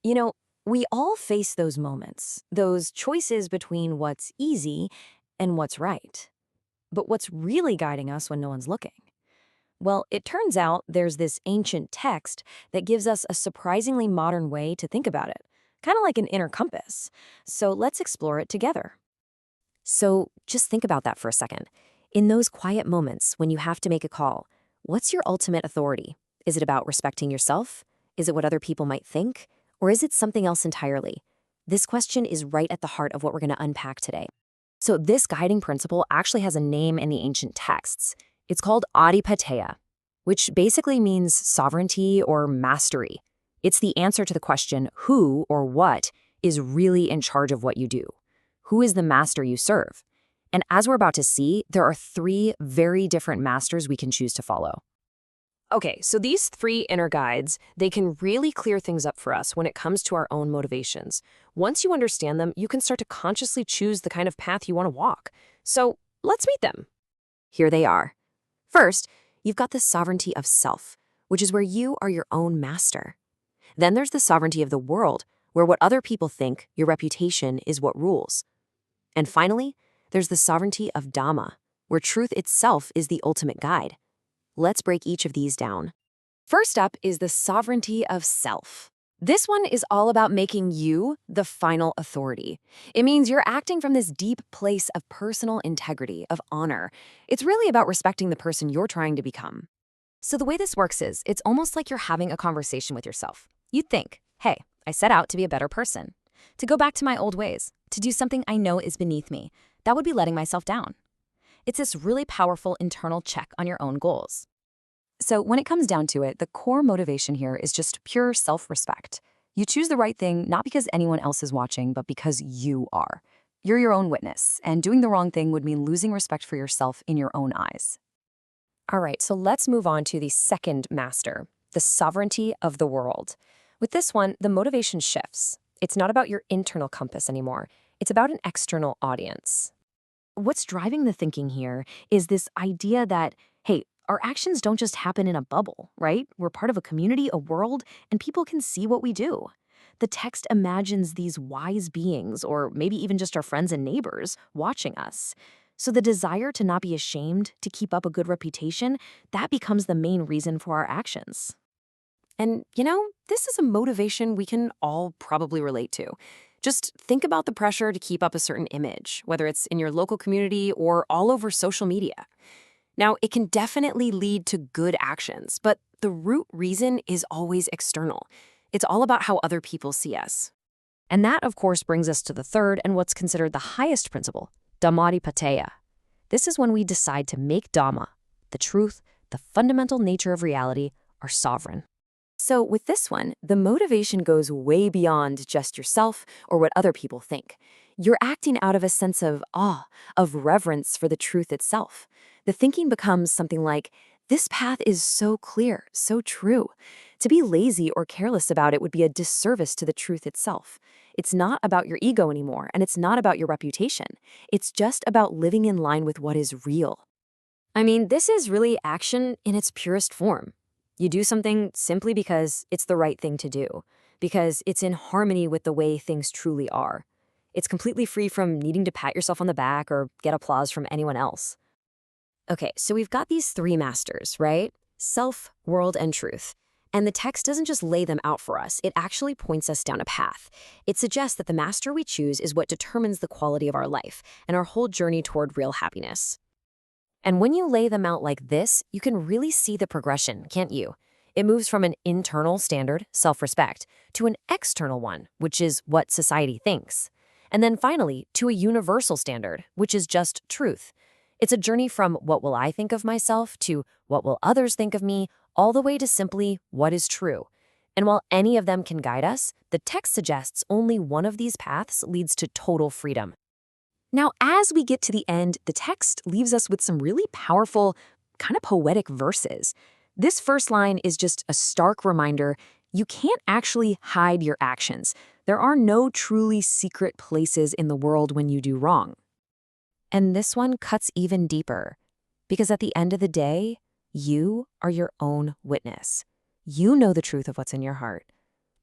You know, we all face those moments, those choices between what's easy and what's right. But what's really guiding us when no one's looking? Well, it turns out there's this ancient text that gives us a surprisingly modern way to think about it, kind of like an inner compass. So let's explore it together. So just think about that for a second. In those quiet moments when you have to make a call, what's your ultimate authority? Is it about respecting yourself? Is it what other people might think? Or is it something else entirely? This question is right at the heart of what we're going to unpack today. So this guiding principle actually has a name in the ancient texts. It's called Adhipateya, which basically means sovereignty or mastery. It's the answer to the question who or what is really in charge of what you do. Who is the master you serve? And as we're about to see, there are three very different masters we can choose to follow. Okay, so these three inner guides, they can really clear things up for us when it comes to our own motivations. Once you understand them, you can start to consciously choose the kind of path you want to walk. So let's meet them. Here they are. First, you've got the sovereignty of self, which is where you are your own master. Then there's the sovereignty of the world, where what other people think, your reputation, is what rules. And finally, there's the sovereignty of Dhamma, where truth itself is the ultimate guide. Let's break each of these down. First up is the sovereignty of self. This one is all about making you the final authority. It means you're acting from this deep place of personal integrity, of honor. It's really about respecting the person you're trying to become. So the way this works is, it's almost like you're having a conversation with yourself. You think, hey, I set out to be a better person, to go back to my old ways, to do something I know is beneath me. That would be letting myself down. It's this really powerful internal check on your own goals. So when it comes down to it, the core motivation here is just pure self-respect. You choose the right thing not because anyone else is watching, but because you are. You're your own witness, and doing the wrong thing would mean losing respect for yourself in your own eyes. All right, so let's move on to the second master, the sovereignty of the world. With this one, the motivation shifts. It's not about your internal compass anymore. It's about an external audience. What's driving the thinking here is this idea that, hey, our actions don't just happen in a bubble, right? We're part of a community, a world, and people can see what we do. The text imagines these wise beings, or maybe even just our friends and neighbors, watching us. So the desire to not be ashamed, to keep up a good reputation, that becomes the main reason for our actions. And, this is a motivation we can all probably relate to. Just think about the pressure to keep up a certain image, whether it's in your local community or all over social media. Now, it can definitely lead to good actions, but the root reason is always external. It's all about how other people see us. And that, of course, brings us to the third and what's considered the highest principle, Dhammadhipateya. This is when we decide to make Dhamma, the truth, the fundamental nature of reality, our sovereign. So with this one, the motivation goes way beyond just yourself or what other people think. You're acting out of a sense of awe, of reverence for the truth itself. The thinking becomes something like, this path is so clear, so true. To be lazy or careless about it would be a disservice to the truth itself. It's not about your ego anymore, and it's not about your reputation. It's just about living in line with what is real. I mean, this is really action in its purest form. You do something simply because it's the right thing to do, because it's in harmony with the way things truly are. It's completely free from needing to pat yourself on the back or get applause from anyone else. Okay, so we've got these three masters, right? Self, world, and truth. And the text doesn't just lay them out for us, it actually points us down a path. It suggests that the master we choose is what determines the quality of our life and our whole journey toward real happiness. And when you lay them out like this, you can really see the progression, can't you? It moves from an internal standard, self-respect, to an external one, which is what society thinks. And then finally, to a universal standard, which is just truth. It's a journey from what will I think of myself to what will others think of me, all the way to simply what is true. And while any of them can guide us, the text suggests only one of these paths leads to total freedom. Now, as we get to the end, the text leaves us with some really powerful, kind of poetic verses. This first line is just a stark reminder you can't actually hide your actions. There are no truly secret places in the world when you do wrong. And this one cuts even deeper, because at the end of the day, you are your own witness. You know the truth of what's in your heart.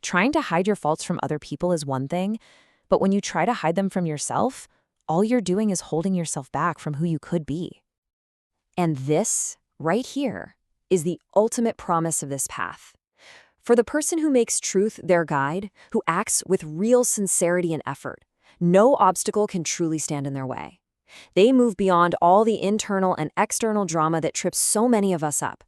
Trying to hide your faults from other people is one thing, but when you try to hide them from yourself, all you're doing is holding yourself back from who you could be. And this, right here, is the ultimate promise of this path. For the person who makes truth their guide, who acts with real sincerity and effort, no obstacle can truly stand in their way. They move beyond all the internal and external drama that trips so many of us up.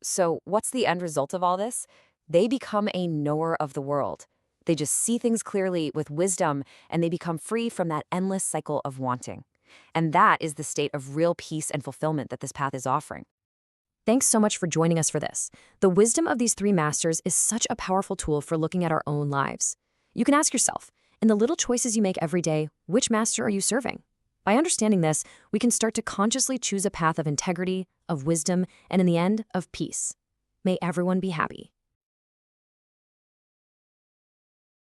So, what's the end result of all this? They become a knower of the world. They just see things clearly with wisdom, and they become free from that endless cycle of wanting. And that is the state of real peace and fulfillment that this path is offering. Thanks so much for joining us for this. The wisdom of these three masters is such a powerful tool for looking at our own lives. You can ask yourself, in the little choices you make every day, which master are you serving? By understanding this, we can start to consciously choose a path of integrity, of wisdom, and in the end, of peace. May everyone be happy.